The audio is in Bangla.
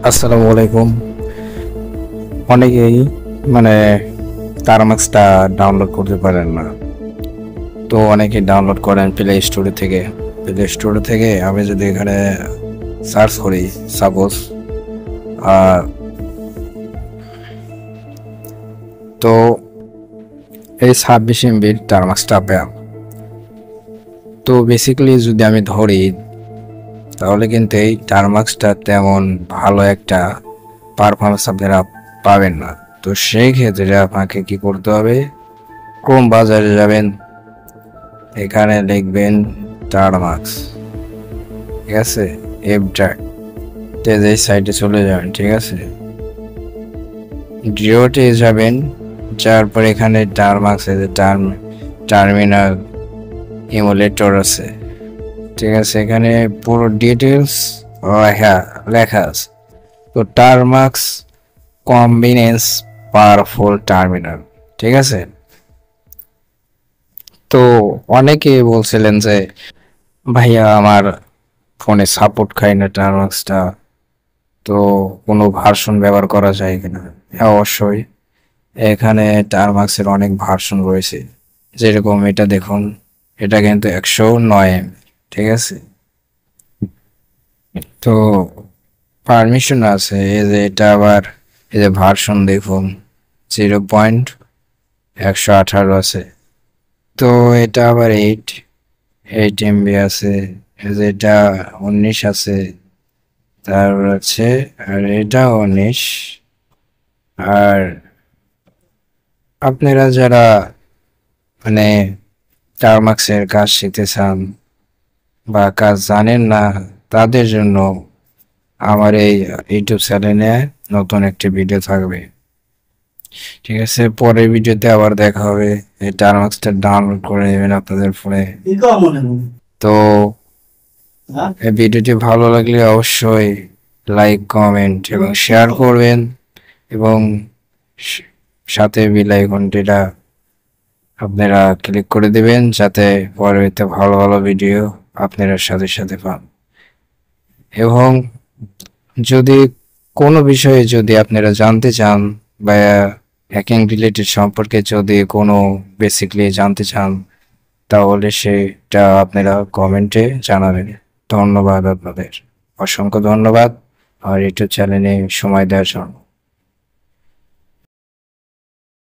আসসালামু আলাইকুম। অনেকেই মানে টার্মাক্সটা ডাউনলোড করতে পারেন না, তো অনেকেই ডাউনলোড করেন প্লে স্টোরে থেকে। প্লে স্টোরে থেকে আমি যদি এখানে সার্চ করি, সাপোজ তো এই 26 MB টার্মাক্সটা পেলাম। তো বেসিক্যালি যদি আমি ধরি তাহলে কিন্তু এই টার্মাক্সটা তেমন ভালো একটা পারফরমেন্স আপনারা পাবেন না। তো সেই ক্ষেত্রে আপনাকে কি করতে হবে, ক্রোম বাজারে যাবেন, এখানে লিখবেন টার্মাক্স, ঠিক আছে, এফড্রাইভ এই সাইটে চলে যাবেন, ঠিক আছে, জিওতে যাবেন, যার পর এখানে টার্মাক্স টার্মিনাল ইমুলেটর আছে, ঠিক আছে, এখানে পুরো ডিটেলস হ্যাঁ লেখা আছে। তো টার্মাক্স কম্বিনেন্স পাওয়ারফুল টার্মিনাল, ঠিক আছে। তো অনেকে বলছিলেন যে ভাইয়া আমার ফোনে সাপোর্ট খায় না টার্মাক্সটা, তো কোনো ভার্সন ব্যবহার করা যায় কিনা। হ্যাঁ, অবশ্যই এখানে টার্মাক্সের অনেক ভার্সন রয়েছে। যেরকম এটা দেখুন, এটা কিন্তু 109 MB, ঠিক আছে। তো পারমিশন আছে, এই যে এটা আবার এই যে ভার্সন দেখুন 0.118 আছে। তো এটা আবার 8 MB আছে, এই যে এটা 19 আছে, তারপর আছে আর এটা 19। আর আপনারা যারা মানে টার্মাক্সের কাজ শিখতে চান বা কাজ জানেন না, তাদের জন্য আমার এই ইউটিউব চ্যানেলে নতুন একটি ভিডিও থাকবে, ঠিক আছে। পরের ভিডিওতে আবার দেখা হবে। এই টার্মাক্সটা ডাউনলোড করে নেবেন আপনাদের ফোনে। তো এই ভিডিওটি ভালো লাগলে অবশ্যই লাইক, কমেন্ট এবং শেয়ার করবেন, এবং সাথে বেল আইকনটিটা আপনারা ক্লিক করে দিবেন, যাতে পরবর্তীতে ভালো ভালো ভিডিও আপনারা সাথে সাথে পান। এবং যদি কোনো বিষয়ে যদি আপনারা জানতে চান বা হ্যাকিং রিলেটেড সম্পর্কে যদি কোনো বেসিকলি জানতে চান, তাহলে সেটা আপনারা কমেন্টে জানাবেন। ধন্যবাদ আপনাদের, অসংখ্য ধন্যবাদ আমার ইউটিউব চ্যানেলে সময় দেওয়ার জন্য।